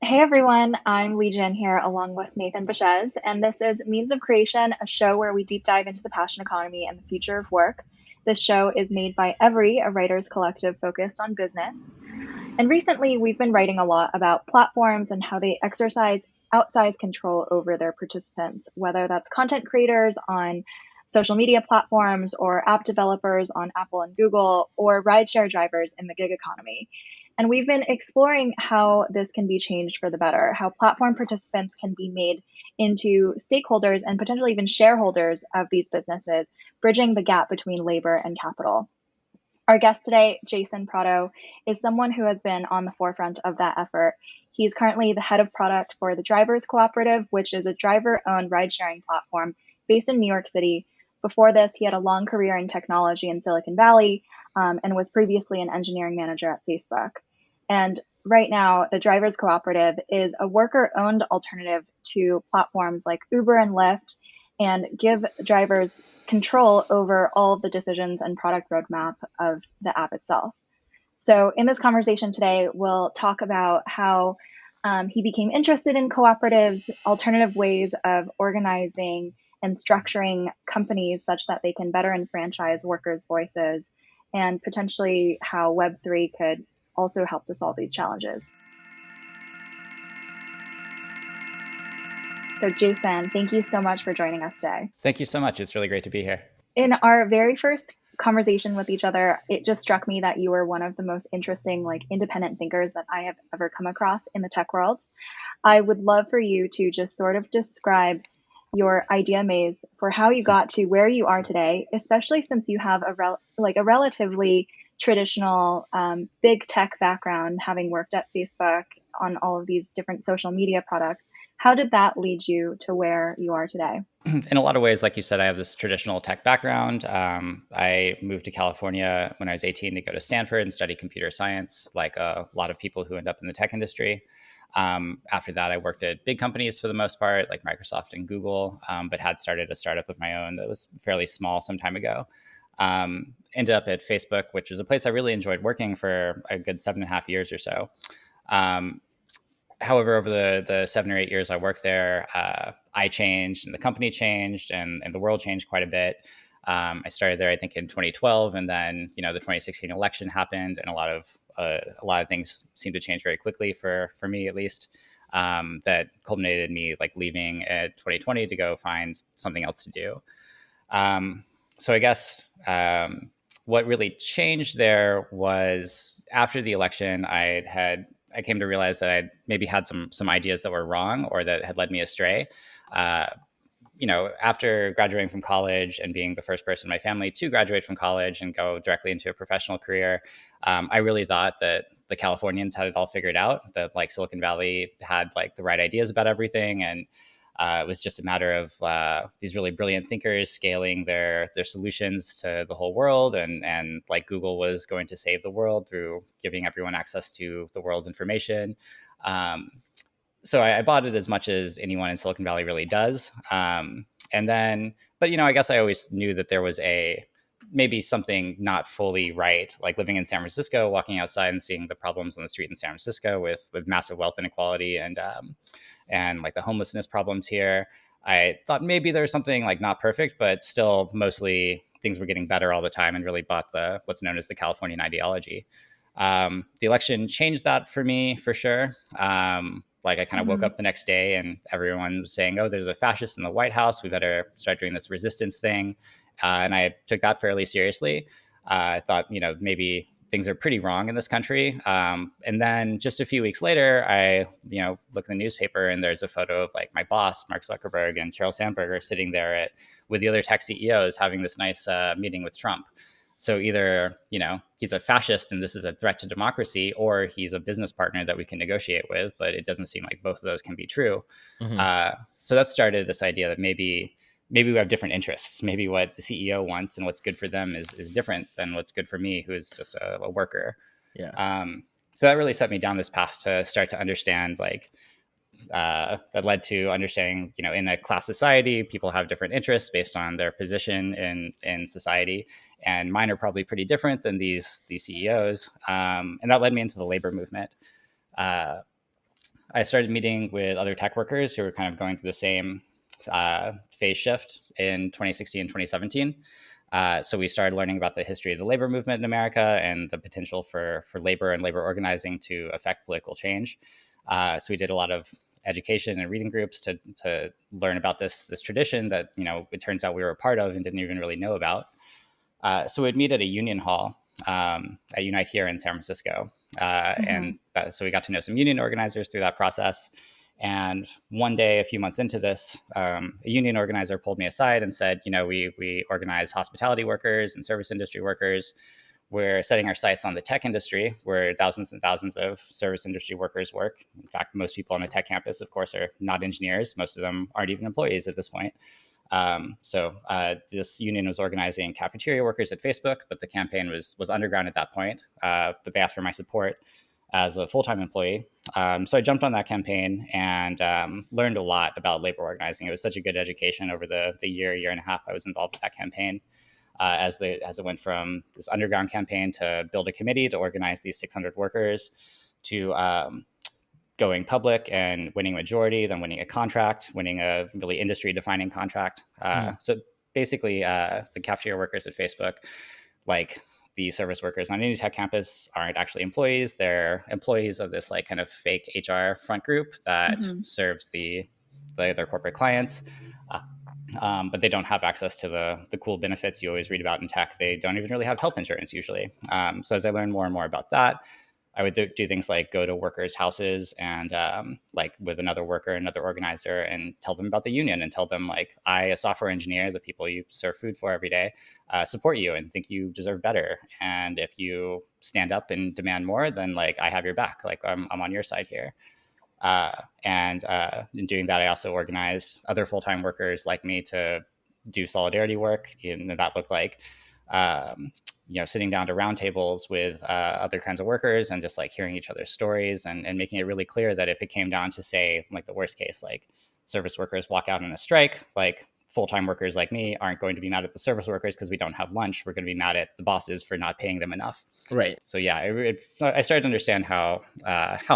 Hey everyone, I'm Lee Jin here along with Nathan Bashez, and this is Means of Creation, a show where we deep dive into the passion economy and the future of work. This show is made by Every, a writers collective focused on business. And recently, we've been writing a lot about platforms and how they exercise outsized control over their participants, whether that's content creators on social media platforms or app developers on Apple and Google or rideshare drivers in the gig economy. And we've been exploring how this can be changed for the better, how platform participants can be made into stakeholders and potentially even shareholders of these businesses, bridging the gap between labor and capital. Our guest today, Jason Prado, is someone who has been on the forefront of that effort. He's currently the head of product for the Drivers Cooperative, which is a driver-owned ride-sharing platform based in New York City. Before this, he had a long career in technology in Silicon Valley and was previously an engineering manager at Facebook. And right now, the Drivers Cooperative is a worker-owned alternative to platforms like Uber and Lyft and give drivers control over all of the decisions and product roadmap of the app itself. So in this conversation today, we'll talk about how he became interested in cooperatives, alternative ways of organizing and structuring companies such that they can better enfranchise workers' voices, and potentially how Web3 could also help to solve these challenges. So Jason, thank you so much for joining us today. Thank you so much. It's really great to be here. In our very first conversation with each other, it just struck me that you were one of the most interesting, independent thinkers that I have ever come across in the tech world. I would love for you to just sort of describe your idea maze for how you got to where you are today, especially since you have a relatively traditional big tech background, having worked at Facebook on all of these different social media products. How did that lead you to where you are today? In a lot of ways, like you said, I have this traditional tech background. I moved to California when I was 18 to go to Stanford and study computer science, like a lot of people who end up in the tech industry. After that, I worked at big companies for the most part, like Microsoft and Google, but had started a startup of my own that was fairly small some time ago. Ended up at Facebook, which was a place I really enjoyed working for a good 7.5 years or so. However, over the 7 or 8 years I worked there, I changed and the company changed and the world changed quite a bit. I started there, I think, in 2012, and then the 2016 election happened, and a lot of things seemed to change very quickly for me, at least. That culminated me leaving at 2020 to go find something else to do. So I guess what really changed there was after the election, I came to realize that I'd maybe had some ideas that were wrong or that had led me astray. Uh, After graduating from college and being the first person in my family to graduate from college and go directly into a professional career, I really thought that the Californians had it all figured out, that Silicon Valley had the right ideas about everything. And it was just a matter of these really brilliant thinkers scaling their solutions to the whole world, and Google was going to save the world through giving everyone access to the world's information. So I bought it as much as anyone in Silicon Valley really does. And then, but I guess I always knew that there was maybe something not fully right, like living in San Francisco, walking outside and seeing the problems on the street in San Francisco with massive wealth inequality and the homelessness problems here. I thought maybe there was something not perfect, but still mostly things were getting better all the time, and really bought what's known as the Californian ideology. The election changed that for me, for sure. I kind of woke up the next day and everyone was saying, oh, there's a fascist in the White House. We better start doing this resistance thing. And I took that fairly seriously. I thought, maybe things are pretty wrong in this country. And then just a few weeks later, I, look in the newspaper and there's a photo of my boss, Mark Zuckerberg, and Sheryl Sandberg are sitting there with the other tech CEOs having this nice meeting with Trump. So either, he's a fascist and this is a threat to democracy, or he's a business partner that we can negotiate with, but it doesn't seem like both of those can be true. Mm-hmm. So that started this idea that maybe we have different interests. Maybe what the CEO wants and what's good for them is different than what's good for me, who's just a worker. Yeah. So that really set me down this path to start to understand that led to understanding, in a class society, people have different interests based on their position in society, and mine are probably pretty different than these CEOs. And that led me into the labor movement. I started meeting with other tech workers who were kind of going through the same phase shift in 2016 and 2017. So we started learning about the history of the labor movement in America and the potential for labor and labor organizing to affect political change. So we did a lot of education and reading groups to learn about this tradition that, you know, it turns out we were a part of and didn't even really know about. So we'd meet at a union hall at Unite here in San Francisco. So we got to know some union organizers through that process. And one day, a few months into this, a union organizer pulled me aside and said, you know, we organize hospitality workers and service industry workers. We're setting our sights on the tech industry, where thousands and thousands of service industry workers work. In fact, most people on a tech campus, of course, are not engineers. Most of them aren't even employees at this point. This union was organizing cafeteria workers at Facebook, but the campaign was underground at that point. But they asked for my support as a full-time employee. So I jumped on that campaign and learned a lot about labor organizing. It was such a good education over the year and a half I was involved with that campaign. As it went from this underground campaign to build a committee to organize these 600 workers to going public and winning a majority, then winning a contract, winning a really industry-defining contract. So basically, the cafeteria workers at Facebook, like the service workers on any tech campus, aren't actually employees. They're employees of this like kind of fake HR front group that serves their corporate clients. But they don't have access to the cool benefits you always read about in tech. They don't even really have health insurance usually. So as I learned more and more about that, I would do things like go to workers' houses and like with another worker, another organizer, and tell them about the union and tell them like, I, a software engineer, the people you serve food for every day, support you and think you deserve better. And if you stand up and demand more, then like I have your back. Like I'm on your side here. In doing that, I also organized other full-time workers like me to do solidarity work. And that looked like sitting down to roundtables with other kinds of workers and just like hearing each other's stories and making it really clear that if it came down to, say, like the worst case, like service workers walk out on a strike, like full-time workers like me aren't going to be mad at the service workers because we don't have lunch. We're going to be mad at the bosses for not paying them enough. Right. So yeah, I started to understand how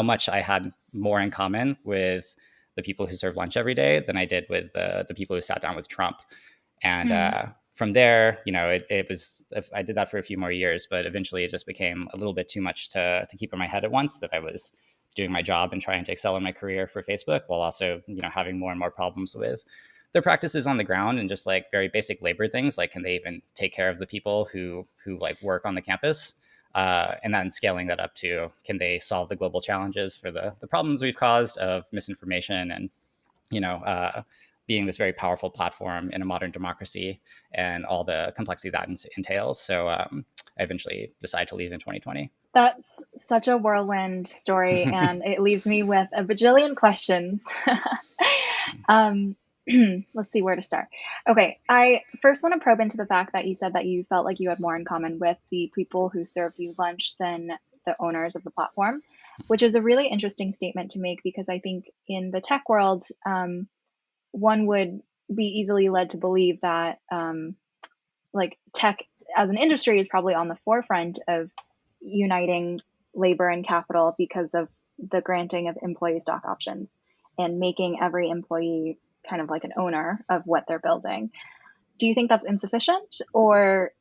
much I had more in common with the people who serve lunch every day than I did with the people who sat down with Trump. And from there, it was, I did that for a few more years, but eventually it just became a little bit too much to keep in my head at once, that I was doing my job and trying to excel in my career for Facebook while also, having more and more problems with their practices on the ground and just like very basic labor things. Like, can they even take care of the people who like work on the campus? And then scaling that up to, can they solve the global challenges for the problems we've caused of misinformation and, being this very powerful platform in a modern democracy and all the complexity that entails. So I eventually decided to leave in 2020. That's such a whirlwind story, and it leaves me with a bajillion questions. Let's see where to start. Okay, I first want to probe into the fact that you said that you felt like you had more in common with the people who served you lunch than the owners of the platform, which is a really interesting statement to make, because I think in the tech world, one would be easily led to believe that like tech as an industry is probably on the forefront of uniting labor and capital because of the granting of employee stock options and making every employee kind of like an owner of what they're building. Do you think that's insufficient? Or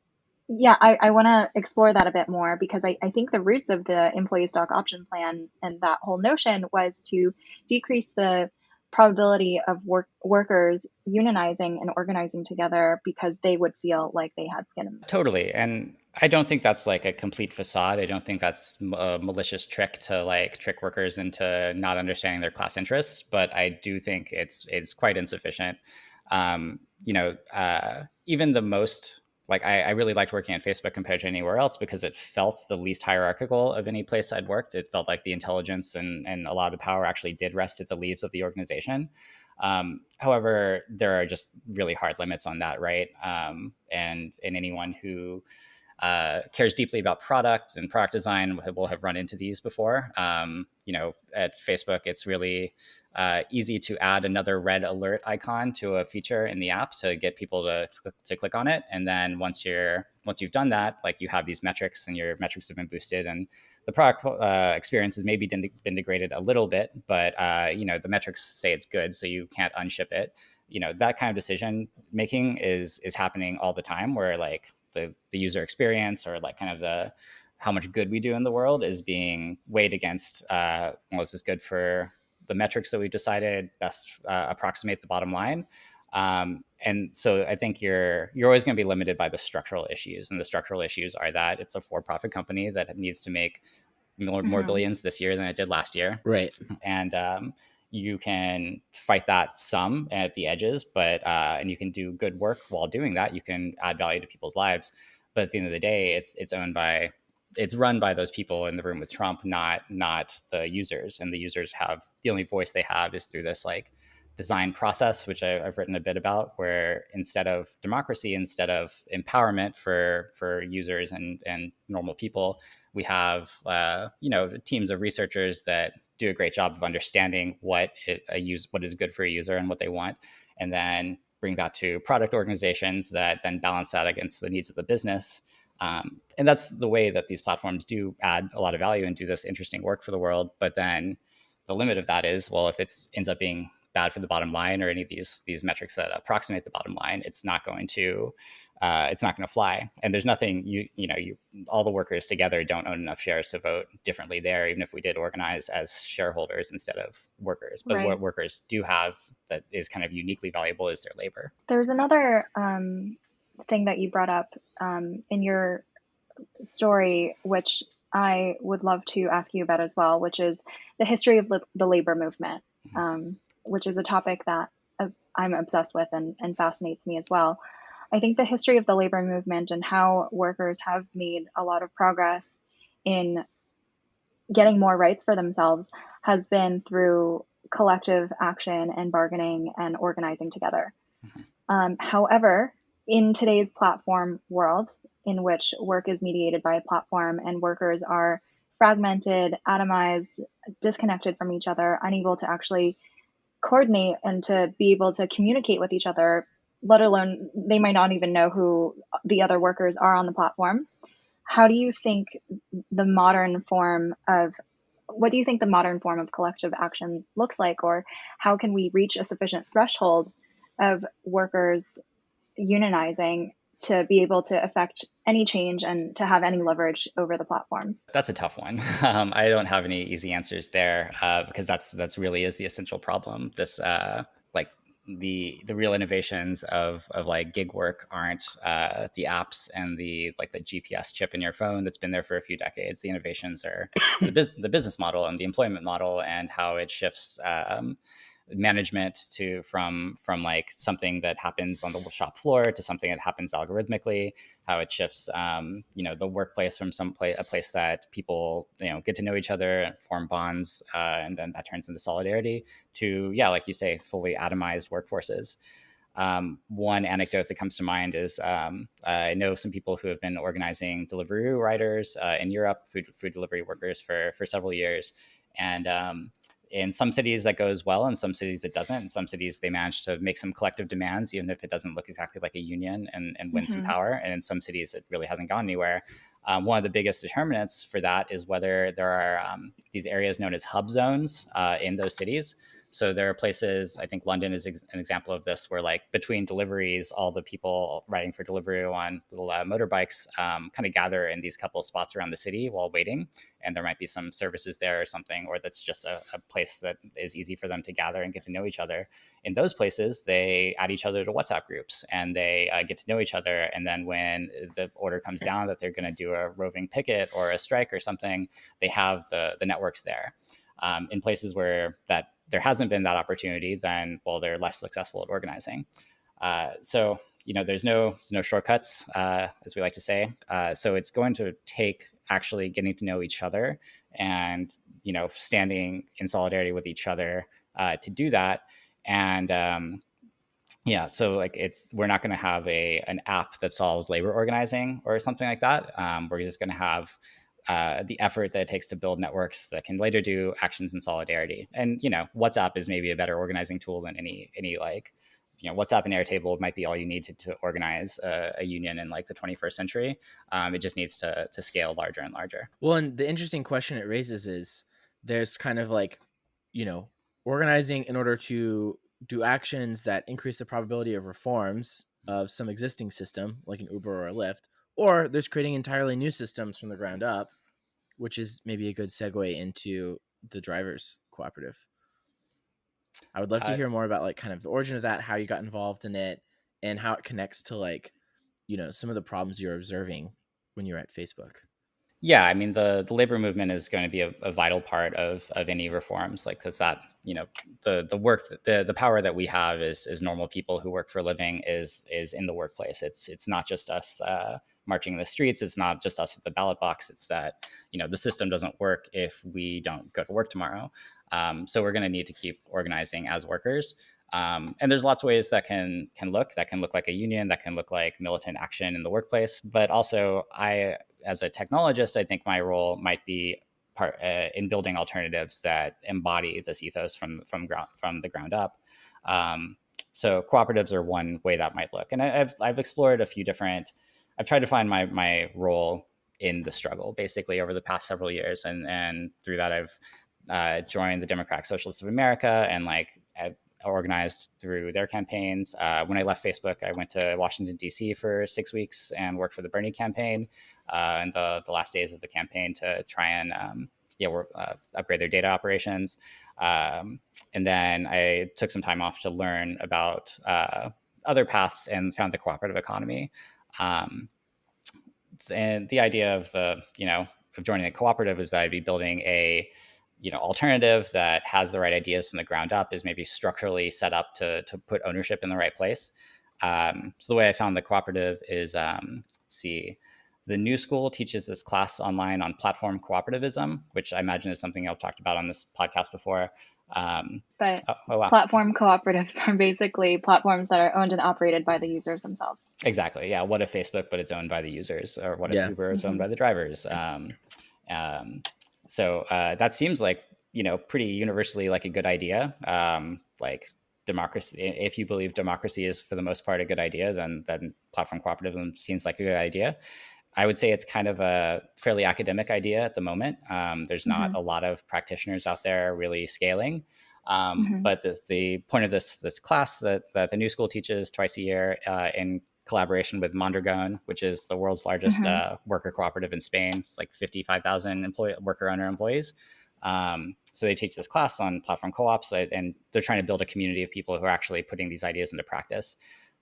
yeah, I want to explore that a bit more, because I think the roots of the employee stock option plan and that whole notion was to decrease the probability of workers unionizing and organizing together because they would feel like they had skin in the game. Totally. And I don't think that's like a complete facade. I don't think that's a malicious trick to like trick workers into not understanding their class interests, but I do think it's quite insufficient. Even the most, like I really liked working at Facebook compared to anywhere else because it felt the least hierarchical of any place I'd worked. It felt like the intelligence and a lot of the power actually did rest at the leaves of the organization. However, there are just really hard limits on that, right? And anyone who cares deeply about product and product design will have run into these before. at Facebook, it's really easy to add another red alert icon to a feature in the app to get people to click on it. And then once you've done that, like, you have these metrics, and your metrics have been boosted, and the product experience has maybe been degraded a little bit, but the metrics say it's good, so you can't unship it. That kind of decision making is happening all the time, where like the user experience, or like kind of the how much good we do in the world, is being weighed against well, is this good for the metrics that we've decided best approximate the bottom line. And so I think you're always going to be limited by the structural issues, and the structural issues are that it's a for-profit company that needs to make more billions this year than it did last year. Right. And you can fight that some at the edges, but and you can do good work while doing that. You can add value to people's lives, but at the end of the day, it's run by those people in the room with Trump, not the users. And the users have the only voice they have is through this like design process, which I've written a bit about, where instead of democracy, instead of empowerment for users and normal people, we have teams of researchers that do a great job of understanding what is good for a user and what they want, and then bring that to product organizations that then balance that against the needs of the business. And that's the way that these platforms do add a lot of value and do this interesting work for the world. But then the limit of that is, well, if it ends up being bad for the bottom line, or any of these metrics that approximate the bottom line, it's not going to fly. And there's nothing all the workers together don't own enough shares to vote differently there, even if we did organize as shareholders instead of workers. But what workers do have that is kind of uniquely valuable is their labor. There's another thing that you brought up in your story, which I would love to ask you about as well, which is the history of the labor movement, which is a topic that I'm obsessed with and fascinates me as well. I think the history of the labor movement and how workers have made a lot of progress in getting more rights for themselves has been through collective action and bargaining and organizing together. However, in today's platform world, in which work is mediated by a platform and workers are fragmented, atomized, disconnected from each other, unable to actually coordinate and to be able to communicate with each other, let alone they might not even know who the other workers are on the platform. What do you think the modern form of collective action looks like, or how can we reach a sufficient threshold of workers unionizing to be able to affect any change and to have any leverage over the platforms? That's a tough one. I don't have any easy answers there because that's really is the essential problem. This like the real innovations of like gig work aren't the apps and the GPS chip in your phone that's been there for a few decades. The innovations are the business model and the employment model, and how it shifts management from like something that happens on the shop floor to something that happens algorithmically, how it shifts the workplace from a place that people get to know each other and form bonds, and then that turns into solidarity, to like you say, fully atomized workforces. One anecdote that comes to mind is I know some people who have been organizing Deliveroo riders in Europe, food delivery workers for several years, and in some cities that goes well, in some cities it doesn't. In some cities they manage to make some collective demands, even if it doesn't look exactly like a union, and win some power. And in some cities it really hasn't gone anywhere. One of the biggest determinants for that is whether there are these areas known as hub zones in those cities. So there are places, I think London is an example of this, where like between deliveries, all the people riding for Deliveroo on little motorbikes kind of gather in these couple of spots around the city while waiting. And there might be some services there or something, or that's just a place that is easy for them to gather and get to know each other. In those places, they add each other to WhatsApp groups, and they get to know each other. And then when the order comes down that they're going to do a roving picket or a strike or something, they have the networks there. In places where there hasn't been that opportunity, then, well, they're less successful at organizing. So there's no shortcuts, as we like to say. So it's going to take actually getting to know each other and standing in solidarity with each other to do that. And so like we're not going to have an app that solves labor organizing or something like that. We're just going to have the effort that it takes to build networks that can later do actions in solidarity. And WhatsApp is maybe a better organizing tool than any like WhatsApp and Airtable might be all you need to organize a union in like the 21st century. It just needs to scale larger and larger. Well, and the interesting question it raises is there's kind of like, organizing in order to do actions that increase the probability of reforms of some existing system, like an Uber or a Lyft, or there's creating entirely new systems from the ground up, which is maybe a good segue into the Drivers Cooperative. I would love to hear more about like kind of the origin of that, how you got involved in it, and how it connects to like, some of the problems you're observing when you're at Facebook. Yeah, I mean the labor movement is going to be a vital part of any reforms, like because that the work the power that we have is normal people who work for a living is in the workplace. It's not just us marching in the streets. It's not just us at the ballot box. It's that the system doesn't work if we don't go to work tomorrow. So we're going to need to keep organizing as workers. And there's lots of ways that can look like a union, that can look like militant action in the workplace. But also, as a technologist, I think my role might be part in building alternatives that embody this ethos from the ground up. So cooperatives are one way that might look, and I've explored a few different. I've tried to find my role in the struggle basically over the past several years, and through that I've joined the Democratic Socialists of America and I've organized through their campaigns. When I left Facebook, I went to Washington, D.C. for 6 weeks and worked for the Bernie campaign in the last days of the campaign to try and upgrade their data operations. And then I took some time off to learn about other paths and found the cooperative economy. And the idea of joining a cooperative is that I'd be building a alternative that has the right ideas from the ground up, is maybe structurally set up to put ownership in the right place. So the way I found the cooperative is, let's see, the New School teaches this class online on platform cooperativism, which I imagine is something I've talked about on this podcast before. But wow. platform cooperatives are basically platforms that are owned and operated by the users themselves. Exactly. Yeah. What if Facebook, but it's owned by the users, or what if Uber is owned by the drivers? So that seems like, pretty universally like a good idea. Like democracy, if you believe democracy is for the most part a good idea, then platform cooperativism seems like a good idea. I would say it's kind of a fairly academic idea at the moment. There's not a lot of practitioners out there really scaling. But the point of this class that the New School teaches twice a year in collaboration with Mondragon, which is the world's largest worker cooperative in Spain. It's like 55,000 worker-owner employees. So they teach this class on platform co-ops, and they're trying to build a community of people who are actually putting these ideas into practice.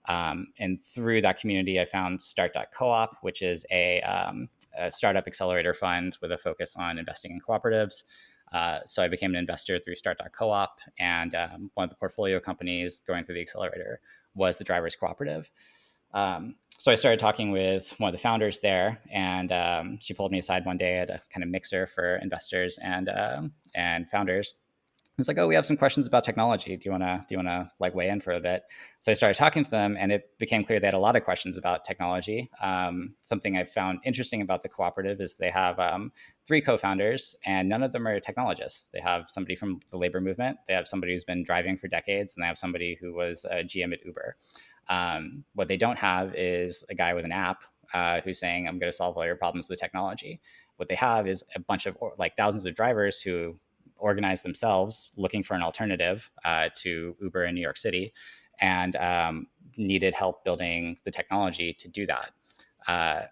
And through that community, I found Start.coop, which is a startup accelerator fund with a focus on investing in cooperatives. So I became an investor through Start.coop, and one of the portfolio companies going through the accelerator was the Drivers Cooperative. So I started talking with one of the founders there, and she pulled me aside one day at a kind of mixer for investors and founders. I was like, "Oh, we have some questions about technology. Do you wanna like weigh in for a bit?" So I started talking to them, and it became clear they had a lot of questions about technology. Something I found interesting about the cooperative is they have 3 co-founders, and none of them are technologists. They have somebody from the labor movement, they have somebody who's been driving for decades, and they have somebody who was a GM at Uber. What they don't have is a guy with an app who's saying, "I'm going to solve all your problems with technology." What they have is a bunch of thousands of drivers who organize themselves looking for an alternative to Uber in New York City, and needed help building the technology to do that.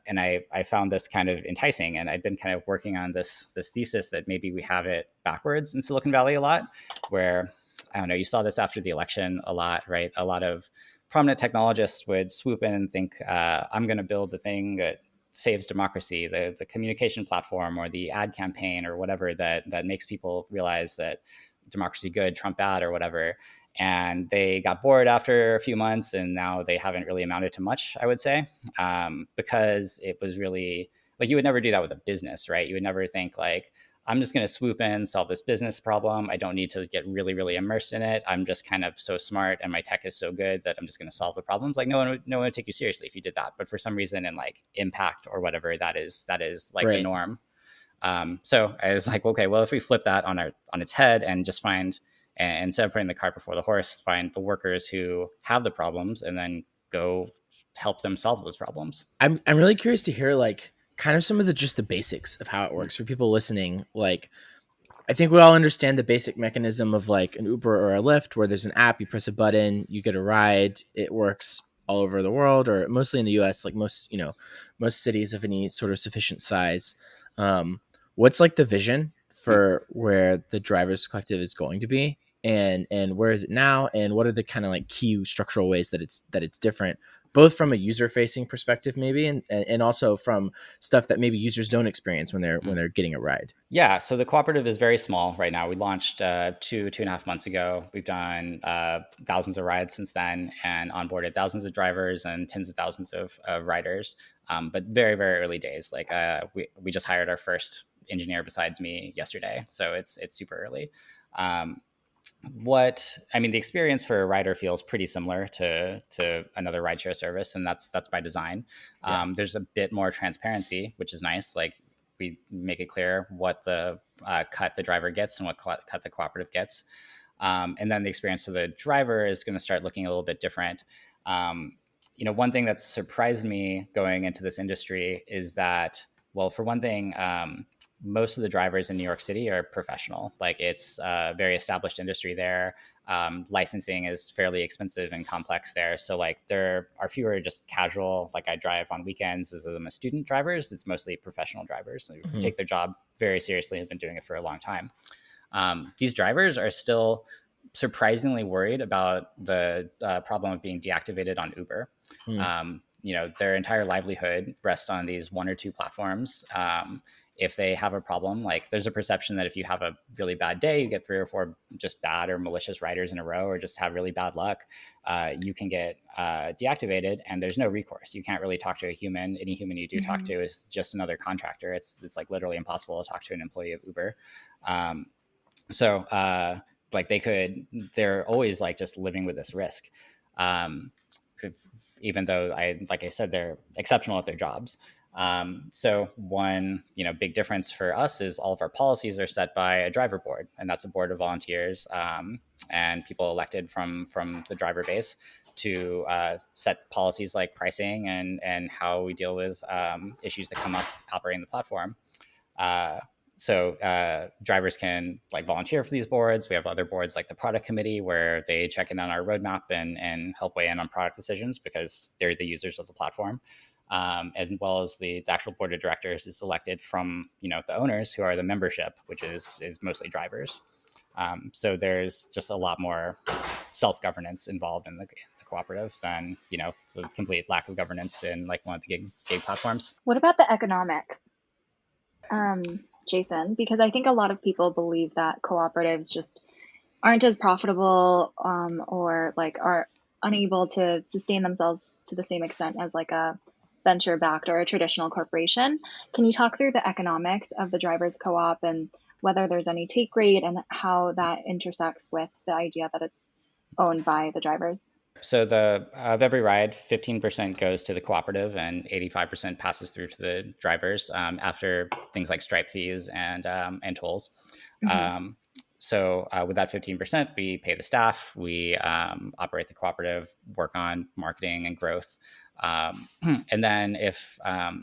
And I found this kind of enticing, and I'd been kind of working on this thesis that maybe we have it backwards in Silicon Valley a lot, where, I don't know, you saw this after the election a lot, right? A lot of prominent technologists would swoop in and think, I'm going to build the thing that saves democracy, the communication platform or the ad campaign or whatever that makes people realize that democracy good, Trump bad, or whatever. And they got bored after a few months, and now they haven't really amounted to much, I would say, because it was really like, you would never do that with a business, right? You would never think like, I'm just going to swoop in, solve this business problem. I don't need to get really, really immersed in it. I'm just kind of so smart and my tech is so good that I'm just going to solve the problems. Like no one would take you seriously if you did that. But for some reason, in like impact or whatever, that is like the norm. So I was like, okay, well, if we flip that on its head and just find, and instead of putting the cart before the horse, find the workers who have the problems and then go help them solve those problems. I'm really curious to hear like kind of some of the basics of how it works for people listening. Like, I think we all understand the basic mechanism of like an Uber or a Lyft, where there's an app, you press a button, you get a ride. It works all over the world, or mostly in the U.S. Like most cities of any sort of sufficient size. Um, what's like the vision for where the Drivers Collective is going to be, and where is it now, and what are the kind of like key structural ways that it's different, both from a user facing perspective, maybe, and also from stuff that maybe users don't experience when they're getting a ride. Yeah, so the cooperative is very small right now. We launched 2.5 months ago. We've done thousands of rides since then and onboarded thousands of drivers and tens of thousands of riders. But very, very early days. Like we just hired our first engineer besides me yesterday, so it's super early. The experience for a rider feels pretty similar to another rideshare service, and that's by design. Yeah. There's a bit more transparency, which is nice. Like we make it clear what the cut the driver gets and what cut the cooperative gets. And then the experience for the driver is going to start looking a little bit different. One thing that surprised me going into this industry is that, well, for one thing, most of the drivers in New York City are professional. Like it's a very established industry there. Licensing is fairly expensive and complex there. So like there are fewer just casual, like I drive on weekends as I'm a student drivers. It's mostly professional drivers who take their job very seriously, have been doing it for a long time. These drivers are still surprisingly worried about the problem of being deactivated on Uber. Their entire livelihood rests on these one or two platforms. If they have a problem, like there's a perception that if you have a really bad day, you get 3 or 4 just bad or malicious riders in a row, or just have really bad luck, you can get deactivated, and there's no recourse. You can't really talk to a human. Any human you do talk to is just another contractor. It's like literally impossible to talk to an employee of Uber. Like they're always like just living with this risk. Even though like I said, they're exceptional at their jobs. So one, big difference for us is all of our policies are set by a driver board, and that's a board of volunteers and people elected from the driver base to set policies like pricing and how we deal with issues that come up operating the platform. So drivers can like volunteer for these boards. We have other boards like the product committee where they check in on our roadmap and help weigh in on product decisions because they're the users of the platform. As well as the actual board of directors is elected from the owners, who are the membership, which is mostly drivers. So there's just a lot more self-governance involved in the cooperative than the complete lack of governance in like one of the gig platforms. What about the economics, Jason? Because I think a lot of people believe that cooperatives just aren't as profitable or like are unable to sustain themselves to the same extent as like a venture-backed or a traditional corporation. Can you talk through the economics of the drivers co-op and whether there's any take rate and how that intersects with the idea that it's owned by the drivers? So of every ride, 15% goes to the cooperative and 85% passes through to the drivers after things like stripe fees and tolls. So with that 15%, we pay the staff, we operate the cooperative, work on marketing and growth. And then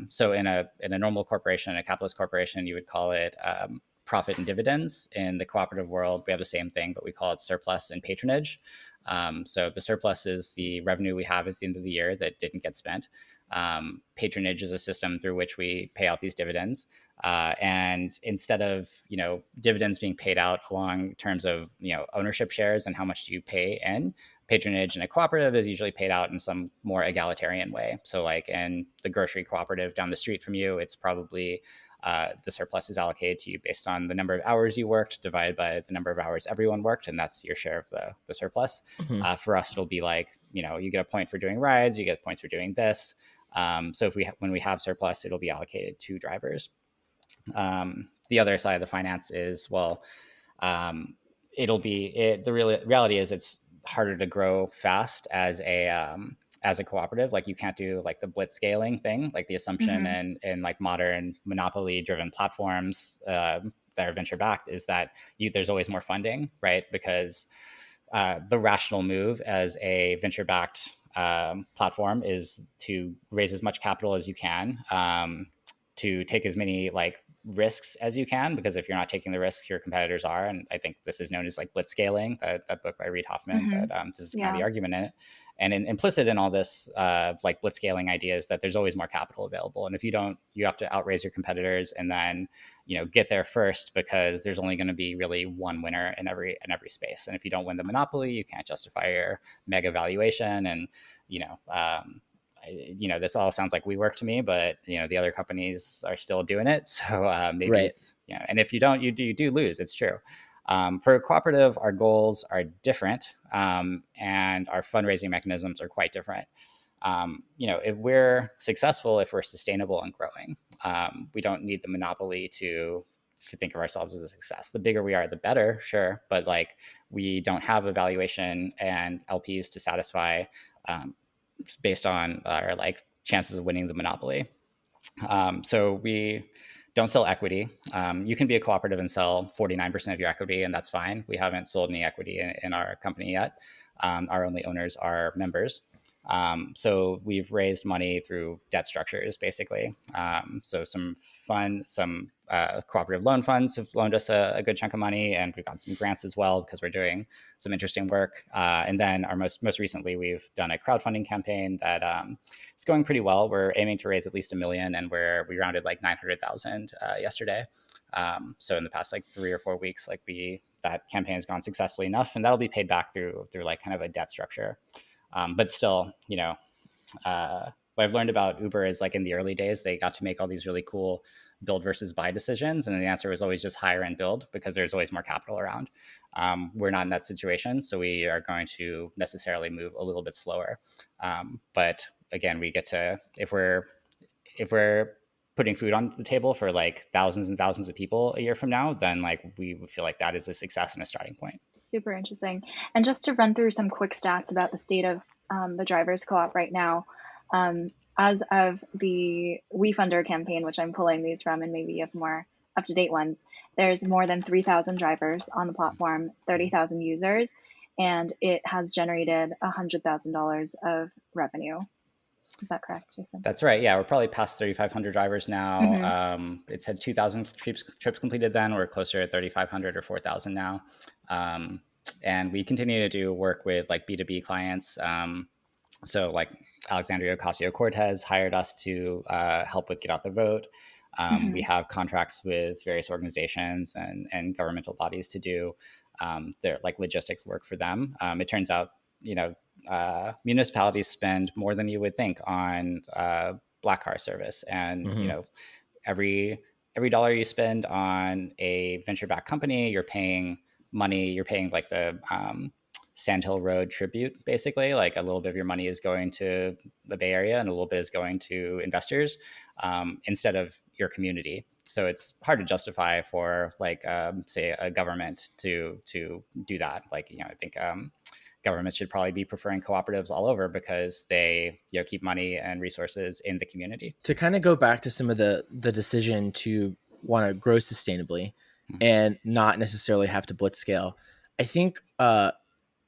so in a normal corporation, a capitalist corporation, you would call it profit and dividends. In the cooperative world, we have the same thing, but we call it surplus and patronage. So the surplus is the revenue we have at the end of the year that didn't get spent. Patronage is a system through which we pay out these dividends. And instead of, dividends being paid out along terms of, ownership shares and how much do you pay in, patronage in a cooperative is usually paid out in some more egalitarian way. So like in the grocery cooperative down the street from you, it's probably the surplus is allocated to you based on the number of hours you worked divided by the number of hours everyone worked, and that's your share of the surplus. For us, it'll be like, you get a point for doing rides, you get points for doing this. So when we have surplus, it'll be allocated to drivers. The other side of the finance is, well, the reality is it's harder to grow fast as a as a cooperative. Like you can't do like the blitz scaling thing, like the assumption in like modern monopoly driven platforms that are venture backed is that there's always more funding, right? Because the rational move as a venture backed platform is to raise as much capital as you can, to take as many like risks as you can, because if you're not taking the risks, your competitors are. And I think this is known as like blitz scaling, that book by Reid Hoffman, that this is kind of the argument in it. And implicit in all this like blitz scaling idea is that there's always more capital available. And if you don't, you have to outraise your competitors and then, get there first, because there's only going to be really one winner in every space. And if you don't win the monopoly, you can't justify your mega valuation. And, this all sounds like WeWork to me, but the other companies are still doing it. So maybe it's, and if you don't, you do lose. It's true. For a cooperative, our goals are different, and our fundraising mechanisms are quite different. If we're successful, if we're sustainable and growing, we don't need the monopoly to think of ourselves as a success. The bigger we are, the better, sure, but like we don't have a valuation and LPs to satisfy based on our like chances of winning the monopoly. So we don't sell equity. You can be a cooperative and sell 49% of your equity, and that's fine. We haven't sold any equity in our company yet. Our only owners are members. So we've raised money through debt structures, basically. So some cooperative loan funds have loaned us a good chunk of money, and we've got some grants as well because we're doing some interesting work. And then our most recently, we've done a crowdfunding campaign that is going pretty well. We're aiming to raise at least $1 million, and we rounded like 900,000 yesterday. So in the past like 3 or 4 weeks, that campaign has gone successfully enough, and that'll be paid back through like kind of a debt structure. But still, what I've learned about Uber is like in the early days, they got to make all these really cool build versus buy decisions. And the answer was always just hire and build because there's always more capital around. We're not in that situation. So we are going to necessarily move a little bit slower. But again, we get to, if we're putting food on the table for like thousands and thousands of people a year from now, then like we would feel like that is a success and a starting point. Super interesting. And just to run through some quick stats about the state of the Drivers Co-op right now, as of the WeFunder campaign, which I'm pulling these from, and maybe you have more up-to-date ones, there's more than 3,000 drivers on the platform, 30,000 users, and it has generated $100,000 of revenue. Is that correct, Jason? That's right. Yeah, we're probably past 3,500 drivers now. It said 2,000 trips completed then. We're closer to 3,500 or 4,000 now. And we continue to do work with like B2B clients. So like Alexandria Ocasio-Cortez hired us to help with Get Out the Vote. We have contracts with various organizations and governmental bodies to do their like logistics work for them. It turns out, municipalities spend more than you would think on black car service, and every dollar you spend on a venture-backed company, you're paying money. You're paying like the Sand Hill Road tribute, basically. Like a little bit of your money is going to the Bay Area, and a little bit is going to investors instead of your community. So it's hard to justify for like say a government to do that. Like I think governments should probably be preferring cooperatives all over because they keep money and resources in the community. To kind of go back to some of the decision to want to grow sustainably and not necessarily have to blitz scale, I think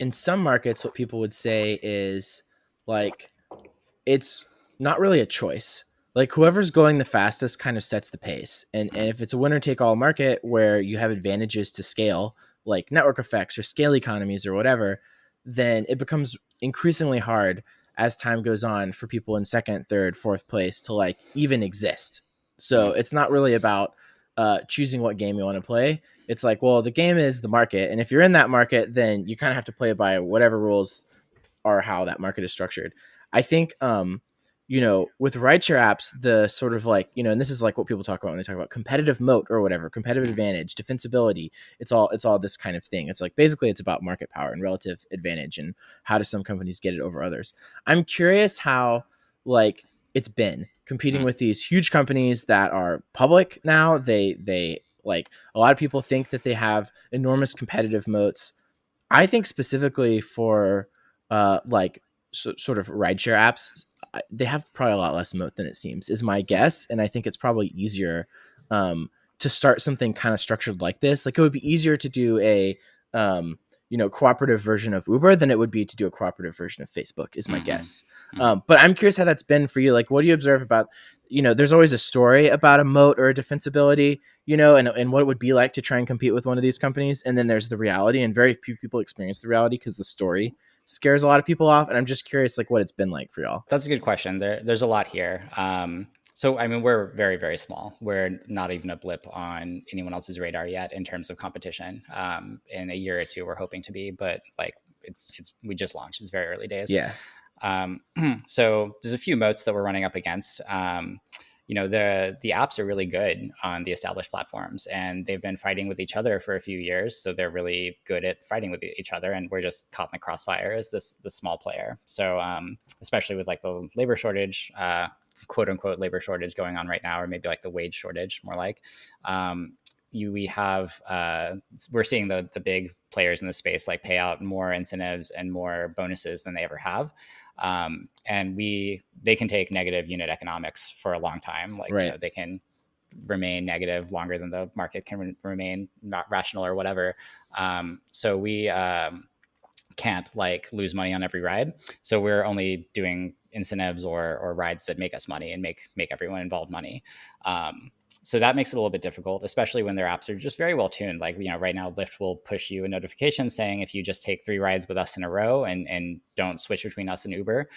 in some markets what people would say is like it's not really a choice. Like whoever's going the fastest kind of sets the pace. And if it's a winner take all market where you have advantages to scale, like network effects or scale economies or whatever, then it becomes increasingly hard as time goes on for people in second, third, fourth place to like even exist. So it's not really about choosing what game you want to play. It's like, well, the game is the market. And if you're in that market, then you kind of have to play by whatever rules are how that market is structured. I think, with rideshare apps, the sort of like, and this is like what people talk about when they talk about competitive moat or whatever, competitive advantage, defensibility. It's all this kind of thing. It's like, basically it's about market power and relative advantage and how do some companies get it over others. I'm curious how like it's been competing with these huge companies that are public now. They like a lot of people think that they have enormous competitive moats. I think specifically for like sort of rideshare apps, they have probably a lot less moat than it seems, is my guess. And I think it's probably easier to start something kind of structured like this. Like it would be easier to do a cooperative version of Uber than it would be to do a cooperative version of Facebook, is my guess. But I'm curious how that's been for you. Like, what do you observe about, there's always a story about a moat or a defensibility, and what it would be like to try and compete with one of these companies. And then there's the reality, and very few people experience the reality because the story scares a lot of people off. And I'm just curious, like, what it's been like for y'all. That's a good question. There's a lot here. So, I mean, we're very, very small. We're not even a blip on anyone else's radar yet in terms of competition. In a year or two, we're hoping to be, but like we just launched. It's very early days. Yeah. So there's a few moats that we're running up against. The apps are really good on the established platforms, and they've been fighting with each other for a few years. So they're really good at fighting with each other, and we're just caught in the crossfire as the small player. So especially with like the labor shortage, quote unquote labor shortage going on right now, or maybe like the wage shortage, more like. We're seeing the big players in the space like pay out more incentives and more bonuses than they ever have. And they can take negative unit economics for a long time. Like, right. They can remain negative longer than the market can remain not rational or whatever. So we can't like lose money on every ride. So we're only doing incentives or rides that make us money and make everyone involved money. So that makes it a little bit difficult, especially when their apps are just very well tuned. Like, right now, Lyft will push you a notification saying if you just take 3 rides with us in a row and don't switch between us and Uber,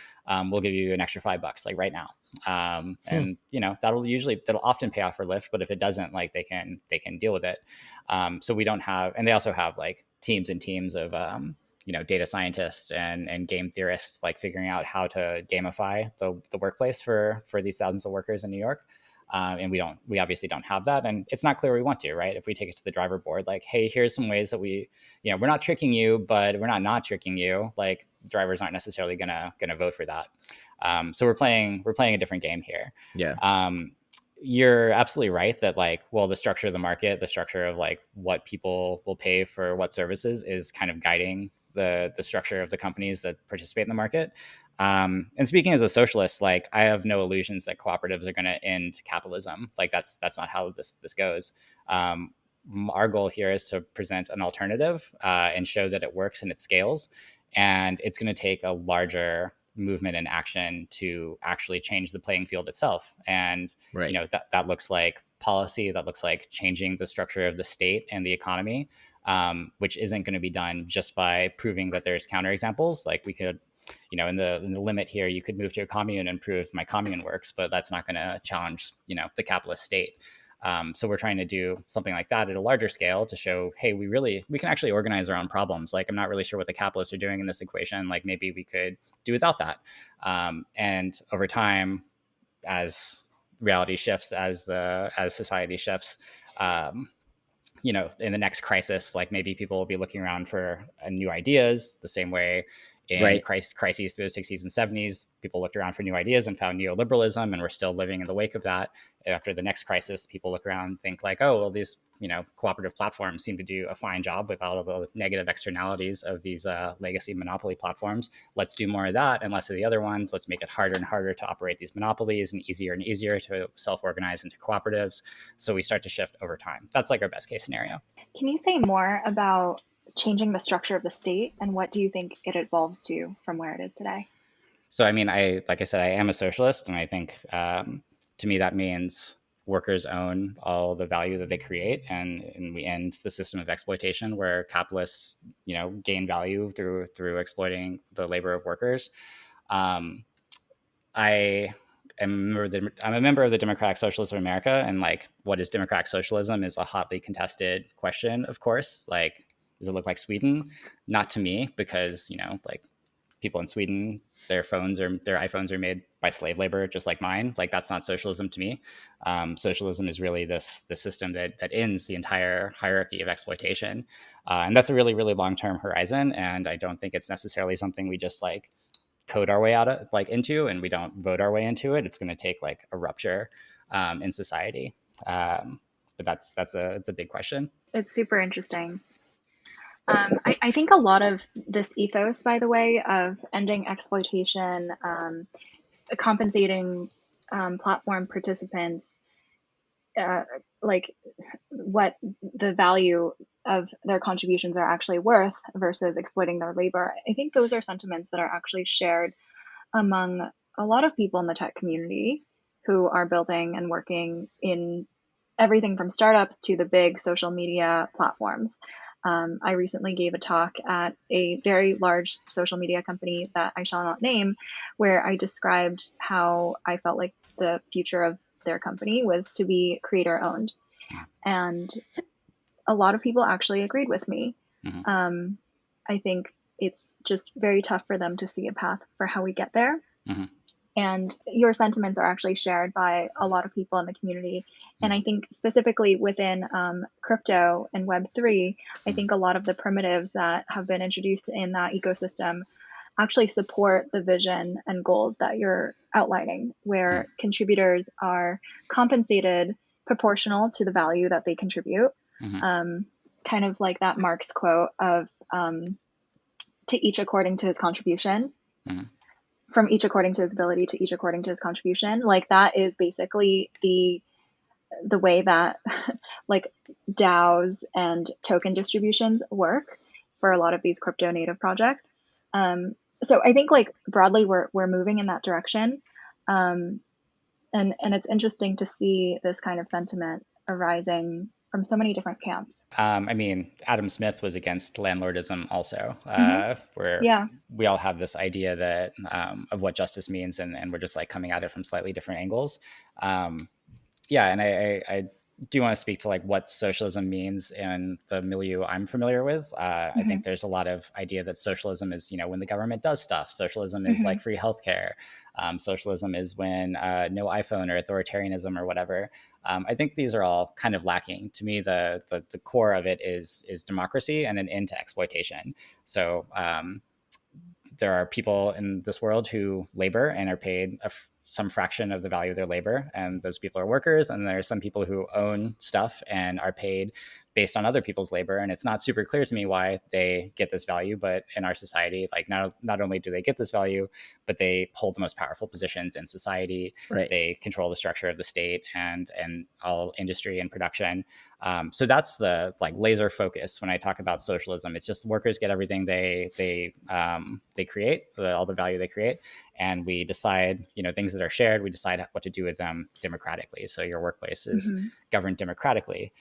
we'll give you an extra $5, like right now. And that'll often pay off for Lyft, but if it doesn't, like they can deal with it. So we don't have, and they also have like teams and teams of data scientists and game theorists, like figuring out how to gamify the workplace for these thousands of workers in New York. And we obviously don't have that. And it's not clear we want to, right? If we take it to the driver board, like, hey, here's some ways that we're not tricking you, but we're not tricking you. Like, drivers aren't necessarily gonna vote for that. So we're playing a different game here. Yeah. You're absolutely right that the structure of the market, the structure of like what people will pay for what services is kind of guiding the structure of the companies that participate in the market. And speaking as a socialist, like I have no illusions that cooperatives are going to end capitalism. Like that's not how this goes. Our goal here is to present an alternative and show that it works and it scales. And it's going to take a larger movement and action to actually change the playing field itself. And right. That looks like policy, that looks like changing the structure of the state and the economy, which isn't going to be done just by proving that there's counterexamples. Like we could, in the limit here, you could move to a commune and prove my commune works, but that's not going to challenge, the capitalist state. So we're trying to do something like that at a larger scale to show, hey, we can actually organize our own problems. Like, I'm not really sure what the capitalists are doing in this equation. Like maybe we could do without that. And over time, as reality shifts, as society shifts, in the next crisis, like maybe people will be looking around for new ideas the same way in right. crises through the 60s and 70s, people looked around for new ideas and found neoliberalism, and we're still living in the wake of that. After the next crisis, people look around and think like, oh, well, these cooperative platforms seem to do a fine job with all of the negative externalities of these legacy monopoly platforms. Let's do more of that and less of the other ones. Let's make it harder and harder to operate these monopolies and easier to self-organize into cooperatives. So we start to shift over time. That's like our best case scenario. Can you say more about changing the structure of the state, and what do you think it evolves to from where it is today? So, I mean, like I said, I am a socialist, and I think to me that means workers own all the value that they create, and we end the system of exploitation where capitalists, gain value through exploiting the labor of workers. I'm a member of the Democratic Socialists of America, and like, what is democratic socialism is a hotly contested question. Of course, like, does it look like Sweden? Not to me, because like people in Sweden, their iPhones are made by slave labor, just like mine. Like, that's not socialism to me. Socialism is really the system that ends the entire hierarchy of exploitation, and that's a really, really long-term horizon. And I don't think it's necessarily something we just like code our way out of into, and we don't vote our way into it. It's going to take like a rupture in society. But it's a big question. It's super interesting. I think a lot of this ethos, by the way, of ending exploitation, compensating platform participants, like what the value of their contributions are actually worth versus exploiting their labor. I think those are sentiments that are actually shared among a lot of people in the tech community who are building and working in everything from startups to the big social media platforms. I recently gave a talk at a very large social media company that I shall not name, where I described how I felt like the future of their company was to be creator owned. And a lot of people actually agreed with me. I think it's just very tough for them to see a path for how we get there. And your sentiments are actually shared by a lot of people in the community. And I think specifically within crypto and Web3, I think a lot of the primitives that have been introduced in that ecosystem actually support the vision and goals that you're outlining, where contributors are compensated proportional to the value that they contribute. Kind of like that Marx quote of to each according to his contribution. From each according to his ability to each according to his contribution. Like that is basically the way that like DAOs and token distributions work for a lot of these crypto native projects. So I think like broadly we're moving in that direction. And it's interesting to see this kind of sentiment arising from so many different camps. I mean, Adam Smith was against landlordism also, where we all have this idea that of what justice means, and we're just like coming at it from slightly different angles. Yeah, and I do want to speak to like what socialism means in the milieu I'm familiar with. I think there's a lot of idea that socialism is, you know, when the government does stuff. Socialism is like free healthcare. Socialism is when no iPhone or authoritarianism or whatever. I think these are all kind of lacking. To me, the core of it is democracy and an end to exploitation. So there are people in this world who labor and are paid some fraction of the value of their labor, and those people are workers. And there are some people who own stuff and are paid based on other people's labor, and it's not super clear to me why they get this value. But in our society, like not only do they get this value, but they hold the most powerful positions in society. Right. They control the structure of the state and all industry and production. So that's the like laser focus when I talk about socialism. It's just workers get everything they create, all the value they create, and we decide, you know, things that are shared. We decide what to do with them democratically. So your workplace is governed democratically.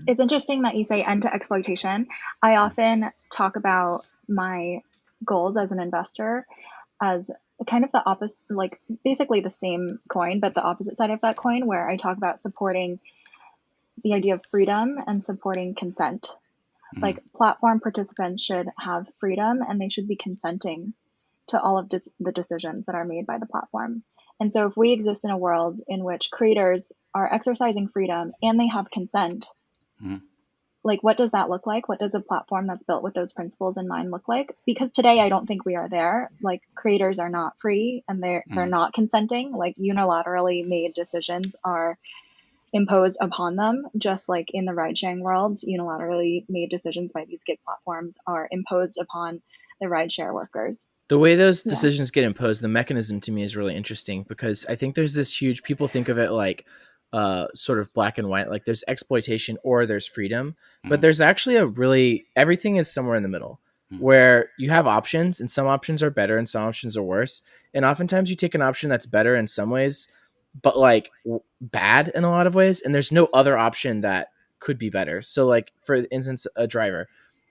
It's interesting that you say end to exploitation. I often talk about my goals as an investor as kind of the opposite, like basically the same coin, but the opposite side of that coin, where I talk about supporting the idea of freedom and supporting consent. Like platform participants should have freedom and they should be consenting to all of the decisions that are made by the platform. And so if we exist in a world in which creators are exercising freedom and they have consent, like what does that look like? What does a platform that's built with those principles in mind look like? Because today I don't think we are there. Like creators are not free and they're not consenting. Like unilaterally made decisions are imposed upon them, just like in the ride sharing world, unilaterally made decisions by these gig platforms are imposed upon the ride share workers. The way those decisions get imposed, the mechanism to me is really interesting, because I think there's this huge, people think of it like sort of black and white, like there's exploitation or there's freedom, but there's actually everything is somewhere in the middle, where you have options, and some options are better and some options are worse. And oftentimes you take an option that's better in some ways, but like bad in a lot of ways, and there's no other option that could be better. So like, for instance, a driver,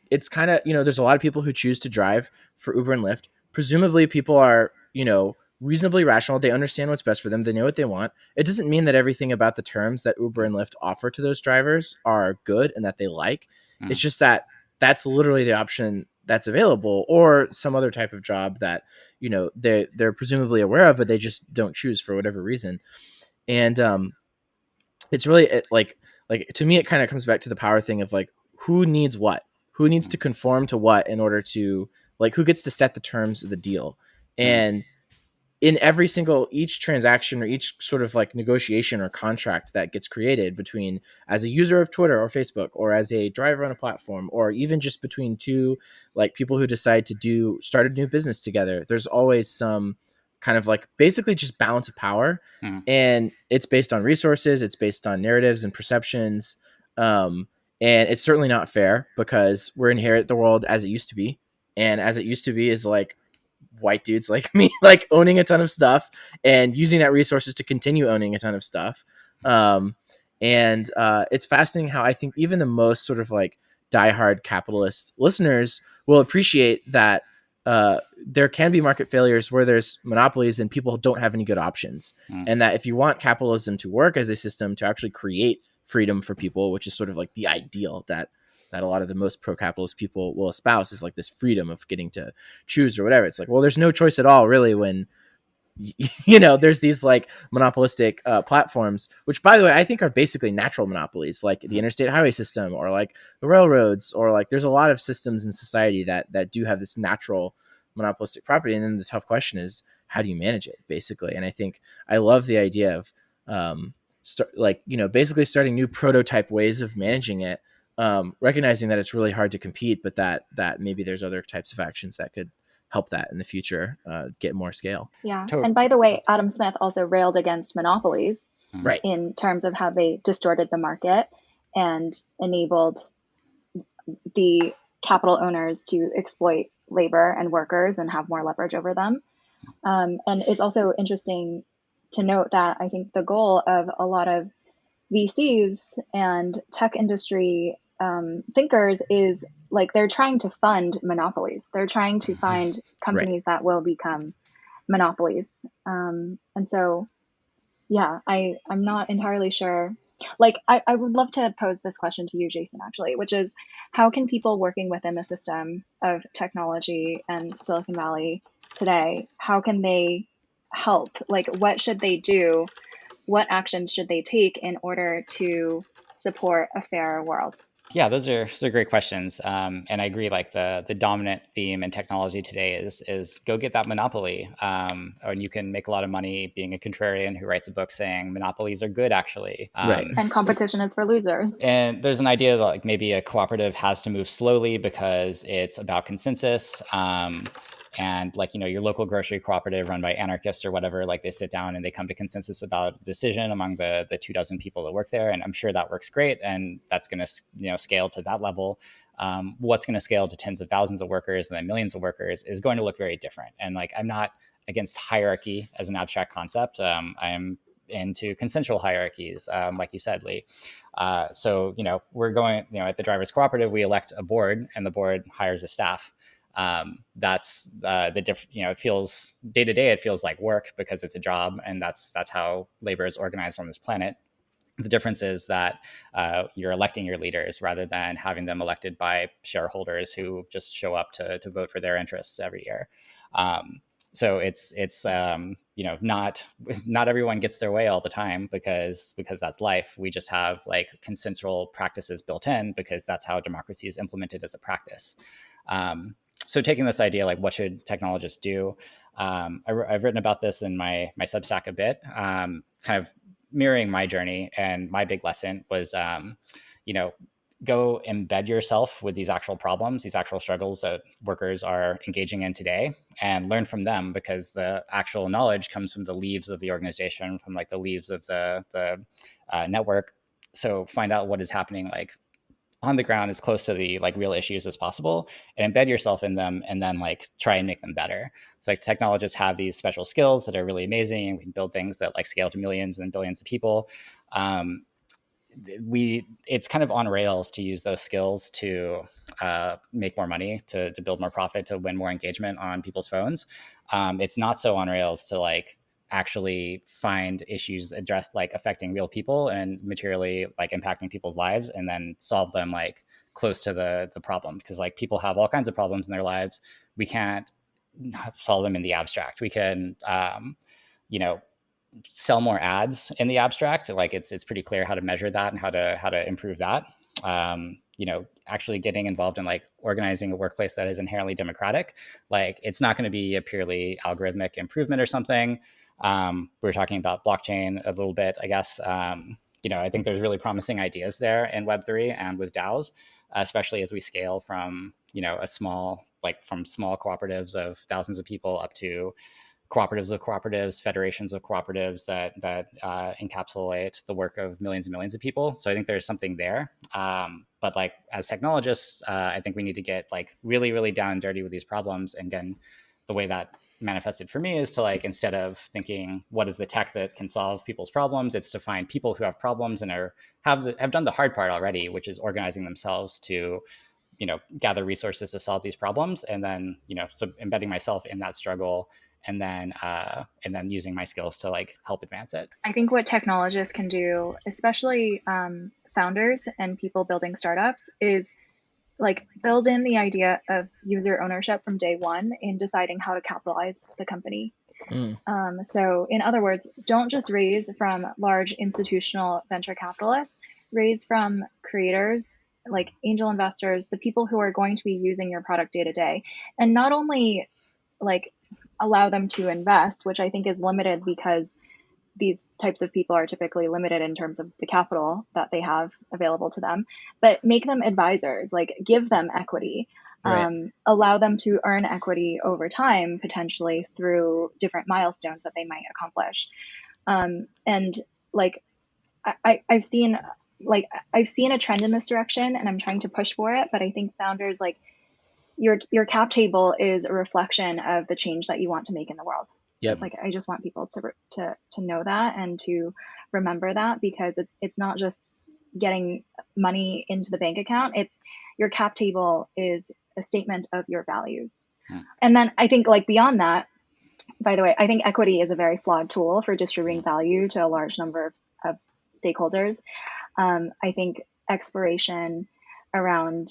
it's kind of, you know, there's a lot of people who choose to drive for Uber and Lyft. Presumably people are, you know, reasonably rational. They understand what's best for them. They know what they want. It doesn't mean that everything about the terms that Uber and Lyft offer to those drivers are good and that they like. It's just that that's literally the option that's available, or some other type of job that, you know, they're presumably aware of, but they just don't choose for whatever reason. And it's really like to me, it kind of comes back to the power thing of like, who needs what? Who needs to conform to what in order to, like, who gets to set the terms of the deal? And in each transaction or each sort of like negotiation or contract that gets created between as a user of Twitter or Facebook or as a driver on a platform, or even just between two like people who decide to start a new business together, there's always some kind of like basically just balance of power. And it's based on resources, it's based on narratives and perceptions. And it's certainly not fair because we're inherit the world as it used to be. And as it used to be is like white dudes like me, like owning a ton of stuff and using that resources to continue owning a ton of stuff. And it's fascinating how I think even the most sort of like diehard capitalist listeners will appreciate that there can be market failures where there's monopolies and people don't have any good options. And that if you want capitalism to work as a system to actually create freedom for people, which is sort of like the ideal that a lot of the most pro-capitalist people will espouse, is like this freedom of getting to choose or whatever. It's like, well, there's no choice at all really when there's these like monopolistic platforms, which by the way, I think are basically natural monopolies, like the interstate highway system or like the railroads, or like there's a lot of systems in society that do have this natural monopolistic property. And then the tough question is, how do you manage it basically? And I think I love the idea of basically starting new prototype ways of managing it. Recognizing that it's really hard to compete, but that maybe there's other types of actions that could help that in the future get more scale. Yeah. And by the way, Adam Smith also railed against monopolies, right, in terms of how they distorted the market and enabled the capital owners to exploit labor and workers and have more leverage over them. And it's also interesting to note that I think the goal of a lot of VCs and tech industry thinkers is like they're trying to fund monopolies. They're trying to find companies that will become monopolies. And so, yeah, I'm not entirely sure. Like, I would love to pose this question to you, Jason, actually, which is how can people working within the system of technology and Silicon Valley today, how can they help? Like, what should they do? What actions should they take in order to support a fairer world? Yeah, those are great questions, and I agree. Like the dominant theme in technology today is go get that monopoly, and you can make a lot of money being a contrarian who writes a book saying monopolies are good, actually. And competition is for losers. And there's an idea that like maybe a cooperative has to move slowly because it's about consensus. And like, your local grocery cooperative run by anarchists or whatever, like they sit down and they come to consensus about a decision among the 24 people that work there. And I'm sure that works great. And that's going to, scale to that level. What's going to scale to tens of thousands of workers and then millions of workers is going to look very different. And like, I'm not against hierarchy as an abstract concept. I'm into consensual hierarchies, like you said, Lee. So, we're going, at the Drivers Cooperative, we elect a board and the board hires a staff. That's the different, it feels day to day, it feels like work because it's a job, and that's how labor is organized on this planet. The difference is that you're electing your leaders rather than having them elected by shareholders who just show up to vote for their interests every year. So it's not everyone gets their way all the time because that's life. We just have like consensual practices built in because that's how democracy is implemented as a practice. So taking this idea, like what should technologists do? I've written about this in my Substack a bit, kind of mirroring my journey. And my big lesson was, go embed yourself with these actual problems, these actual struggles that workers are engaging in today, and learn from them, because the actual knowledge comes from the leaves of the organization, from like the leaves of the network. So find out what is happening like on the ground as close to the like real issues as possible, and embed yourself in them, and then like try and make them better. So like technologists have these special skills that are really amazing, and we can build things that like scale to millions and billions of people. It's kind of on rails to use those skills to make more money, to build more profit, to win more engagement on people's phones. It's not so on rails to like actually find issues addressed, like affecting real people and materially like impacting people's lives, and then solve them like close to the problem. Because like people have all kinds of problems in their lives. We can't solve them in the abstract. We can, sell more ads in the abstract. Like it's pretty clear how to measure that and how to improve that. actually getting involved in like organizing a workplace that is inherently democratic. Like it's not going to be a purely algorithmic improvement or something. We're talking about blockchain a little bit, I guess. I think there's really promising ideas there in Web3 and with DAOs, especially as we scale from, from small cooperatives of thousands of people up to cooperatives of cooperatives, federations of cooperatives that encapsulate the work of millions and millions of people. So I think there's something there. But like as technologists, I think we need to get like really, really down and dirty with these problems. And then the way that manifested for me is to like, instead of thinking what is the tech that can solve people's problems, it's to find people who have problems and have done the hard part already, which is organizing themselves to gather resources to solve these problems, and then so embedding myself in that struggle, and then using my skills to like help advance it. I think what technologists can do, especially founders and people building startups, is like build in the idea of user ownership from day one in deciding how to capitalize the company. So in other words, don't just raise from large institutional venture capitalists, raise from creators, like angel investors, the people who are going to be using your product day to day, and not only like allow them to invest, which I think is limited because these types of people are typically limited in terms of the capital that they have available to them, but make them advisors, like give them equity, Right. allow them to earn equity over time, potentially through different milestones that they might accomplish. And like, I've seen a trend in this direction and I'm trying to push for it, but I think founders, like your cap table is a reflection of the change that you want to make in the world. Yep. Like I just want people to know that and to remember that, because it's not just getting money into the bank account. It's your cap table is a statement of your values. And then I think like beyond that, by the way, I think equity is a very flawed tool for distributing value to a large number of stakeholders. I think exploration around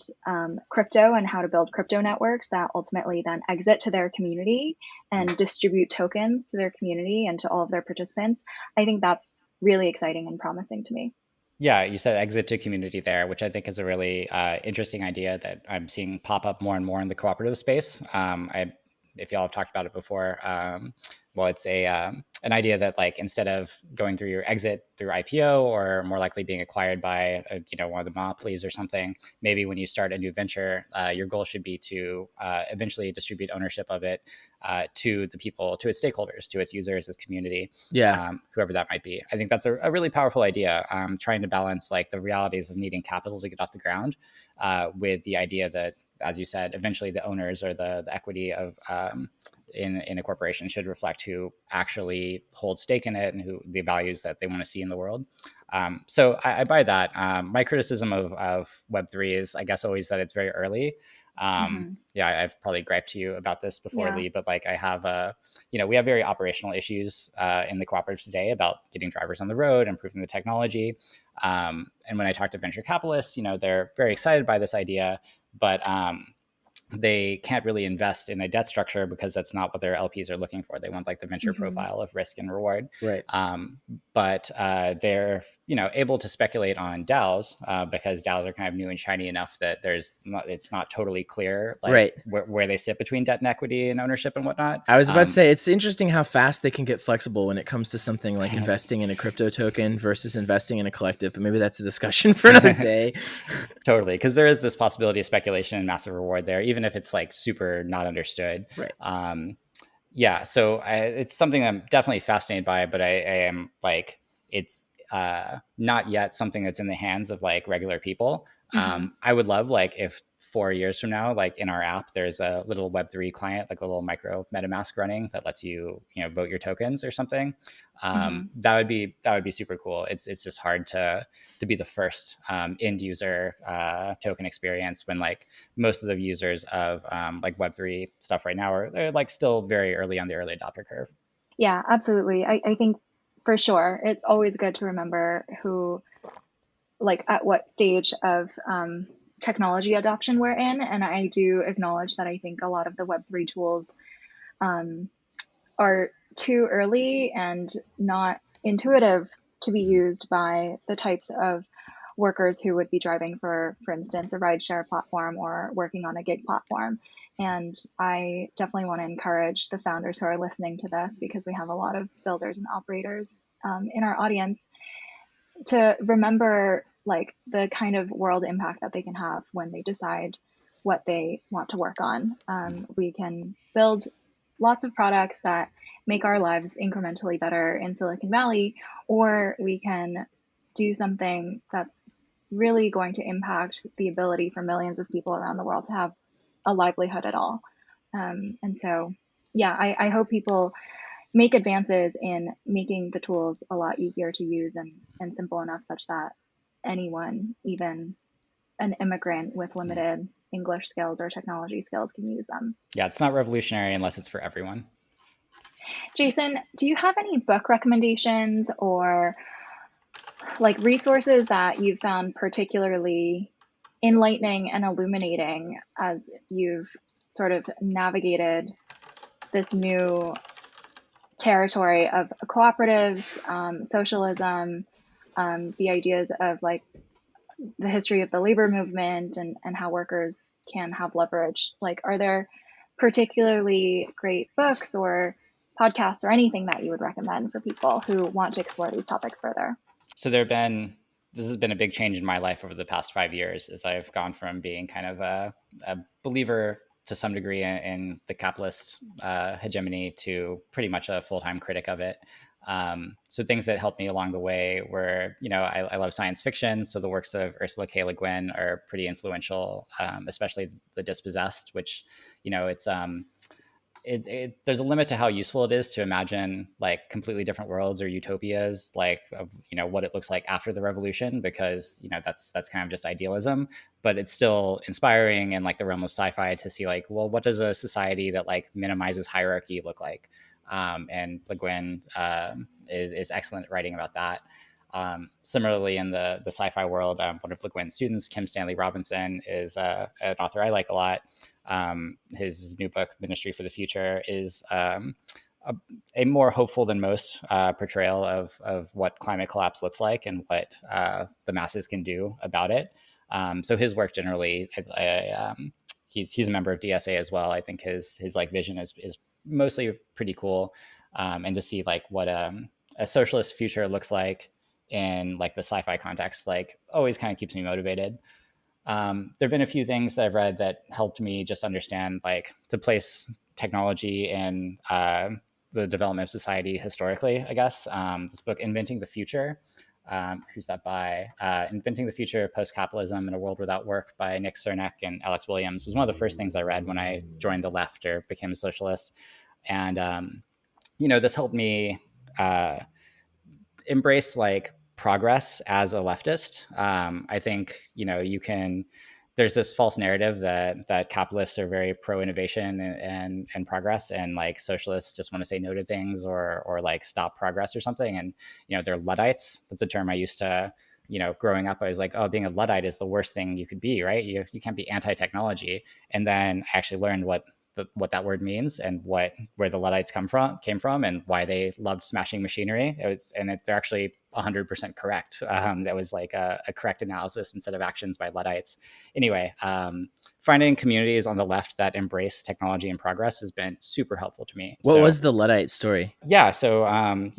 crypto and how to build crypto networks that ultimately then exit to their community and distribute tokens to their community and to all of their participants. I think that's really exciting and promising to me. Yeah, you said exit to community there, which I think is a really interesting idea that I'm seeing pop up more and more in the cooperative space. If y'all have talked about it before, it's an idea that like instead of going through your exit through IPO or more likely being acquired by one of the monopolies or something, maybe when you start a new venture, your goal should be to eventually distribute ownership of it to the people, to its stakeholders, to its users, its community, whoever that might be. I think that's a really powerful idea. Trying to balance like the realities of needing capital to get off the ground with the idea that, as you said, eventually the owners or the equity of in a corporation should reflect who actually holds stake in it and who the values that they want to see in the world. So I buy that. My criticism of Web3 is, I guess, always that it's very early. Yeah, I've probably griped to you about this before, Lee, but like I have we have very operational issues in the cooperatives today about getting drivers on the road, improving the technology. And when I talk to venture capitalists, they're very excited by this idea, but they can't really invest in a debt structure because that's not what their LPs are looking for. They want like the venture profile of risk and reward. Right. But they're able to speculate on DAOs because DAOs are kind of new and shiny enough that it's not totally clear like where they sit between debt and equity and ownership and whatnot. I was about to say, it's interesting how fast they can get flexible when it comes to something like investing in a crypto token versus investing in a collective, but maybe that's a discussion for another day. Totally, because there is this possibility of speculation and massive reward there, even if it's like super not understood. Right. Yeah, so it's something I'm definitely fascinated by, but I am like, it's not yet something that's in the hands of like regular people. I would love like if 4 years from now, like in our app, there's a little Web3 client, like a little micro MetaMask running that lets you, vote your tokens or something. That would be super cool. It's just hard to be the first end user token experience when like most of the users of like Web3 stuff right now they're like still very early on the early adopter curve. Yeah, absolutely. I think for sure it's always good to remember who, like at what stage of technology adoption we're in. And I do acknowledge that I think a lot of the Web3 tools are too early and not intuitive to be used by the types of workers who would be driving for instance, a rideshare platform or working on a gig platform. And I definitely want to encourage the founders who are listening to this, because we have a lot of builders and operators in our audience, to remember like the kind of world impact that they can have when they decide what they want to work on. We can build lots of products that make our lives incrementally better in Silicon Valley, or we can do something that's really going to impact the ability for millions of people around the world to have a livelihood at all. And so, yeah, I hope people make advances in making the tools a lot easier to use and simple enough such that anyone, even an immigrant with limited English skills or technology skills, can use them. Yeah, it's not revolutionary unless it's for everyone. Jason, do you have any book recommendations or like resources that you found particularly enlightening and illuminating as you've sort of navigated this new territory of cooperatives, socialism, the ideas of like the history of the labor movement and how workers can have leverage? Like, are there particularly great books or podcasts or anything that you would recommend for people who want to explore these topics further? So this has been a big change in my life over the past 5 years, as I've gone from being kind of a believer to some degree in the capitalist hegemony to pretty much a full-time critic of it. So things that helped me along the way were, I love science fiction. So the works of Ursula K. Le Guin are pretty influential, especially The Dispossessed, which, there's a limit to how useful it is to imagine like completely different worlds or utopias, like of what it looks like after the revolution, because that's kind of just idealism, but it's still inspiring in like the realm of sci-fi to see like, well, what does a society that like minimizes hierarchy look like? And Le Guin is excellent at writing about that. Similarly, in the sci-fi world, one of Le Guin's students, Kim Stanley Robinson, is an author I like a lot. His new book, Ministry for the Future, is a more hopeful than most portrayal of what climate collapse looks like and what the masses can do about it. So his work generally, he's a member of DSA as well. I think his like vision is mostly pretty cool, and to see like what a socialist future looks like in like the sci-fi context, like always kind of keeps me motivated. There've been a few things that I've read that helped me just understand like to place technology in the development of society historically, I guess. This book, Inventing the Future, who's that by? Inventing the Future, Post-Capitalism in a World Without Work by Nick Cernak and Alex Williams, was one of the first things I read when I joined the left or became a socialist. And, this helped me embrace like progress as a leftist. I think there's this false narrative that capitalists are very pro innovation and progress, and like socialists just want to say no to things or like stop progress or something. And they're Luddites. That's a term I used to, growing up. I was like, oh, being a Luddite is the worst thing you could be, right? You can't be anti-technology. And then I actually learned what that word means and where the Luddites came from and why they loved smashing machinery. They're actually 100% correct. That was like a correct analysis instead of actions by Luddites. Anyway, finding communities on the left that embrace technology and progress has been super helpful to me. What was the Luddite story? Yeah. So,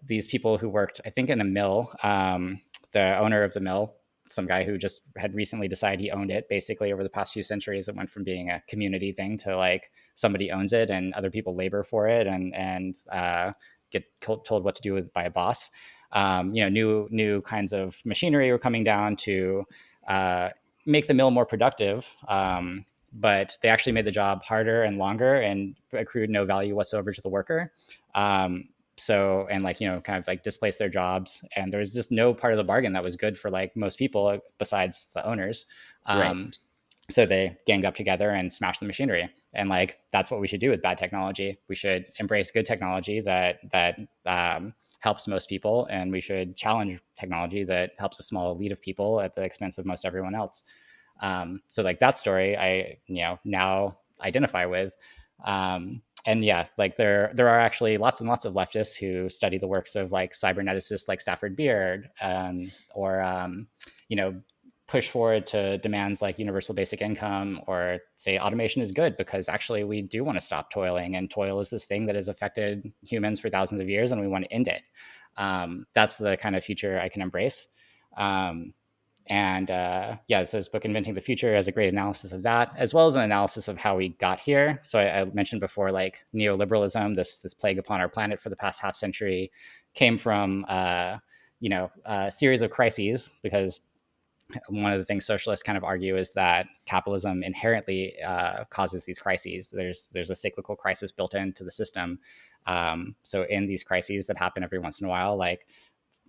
these people who worked, I think, in a mill, the owner of the mill, some guy who just had recently decided he owned it. Basically, over the past few centuries, it went from being a community thing to like somebody owns it and other people labor for it and get told what to do by a boss. New kinds of machinery were coming down to make the mill more productive. But they actually made the job harder and longer and accrued no value whatsoever to the worker. Kind of like displaced their jobs, and there was just no part of the bargain that was good for like most people besides the owners. Right. So they ganged up together and smashed the machinery. And like, that's what we should do with bad technology. We should embrace good technology that helps most people. And we should challenge technology that helps a small elite of people at the expense of most everyone else. So like that story I, now identify with. And yeah, like there are actually lots and lots of leftists who study the works of like cyberneticists like Stafford Beard, or push forward to demands like universal basic income, or say automation is good because actually we do want to stop toiling, and toil is this thing that has affected humans for thousands of years and we want to end it. That's the kind of future I can embrace. So this book, Inventing the Future, has a great analysis of that, as well as an analysis of how we got here. So I mentioned before, like neoliberalism, this plague upon our planet for the past half century, came from a series of crises, because one of the things socialists kind of argue is that capitalism inherently causes these crises. There's a cyclical crisis built into the system. So in these crises that happen every once in a while, like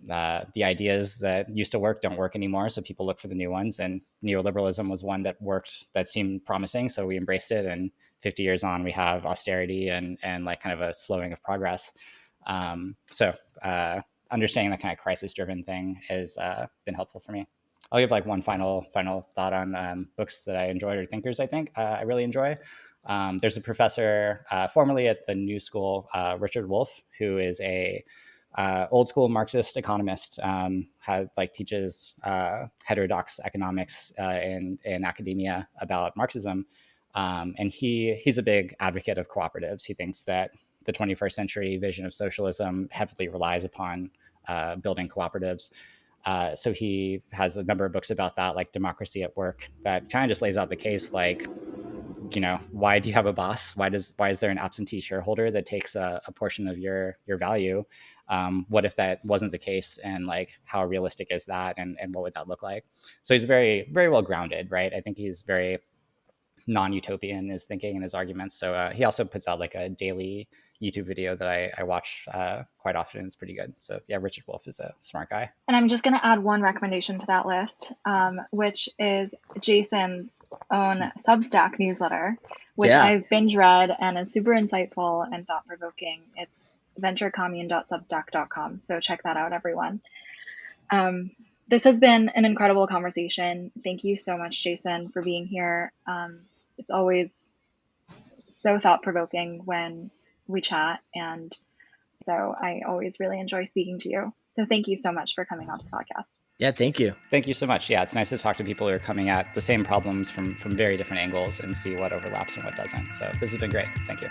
the ideas that used to work don't work anymore, so people look for the new ones. And neoliberalism was one that worked, that seemed promising, so we embraced it. And 50 years on, we have austerity and like kind of a slowing of progress. Understanding that kind of crisis-driven thing has been helpful for me. I'll give like one final thought on books that I enjoyed, or thinkers I think I really enjoy. There's a professor formerly at the New School, Richard Wolff, who is a old school Marxist economist, teaches heterodox economics in academia about Marxism. And he's a big advocate of cooperatives. He thinks that the 21st century vision of socialism heavily relies upon building cooperatives. So he has a number of books about that, like Democracy at Work, that kind of just lays out the case, like, why do you have a boss? Why is there an absentee shareholder that takes a portion of your value? What if that wasn't the case? And like, how realistic is that? And what would that look like? So he's very, very well grounded, right? I think he's very non-utopian in his thinking and his arguments. So he also puts out like a daily YouTube video that I watch quite often. It's pretty good. So yeah, Richard Wolff is a smart guy. And I'm just going to add one recommendation to that list, which is Jason's own Substack newsletter, which I've binge read and is super insightful and thought-provoking. It's venturecommune.substack.com. So check that out, everyone. This has been an incredible conversation. Thank you so much, Jason, for being here. It's always so thought-provoking when we chat, and so I always really enjoy speaking to you. So thank you so much for coming onto the podcast. Yeah, thank you. Thank you so much. Yeah, it's nice to talk to people who are coming at the same problems from very different angles and see what overlaps and what doesn't. So this has been great. Thank you.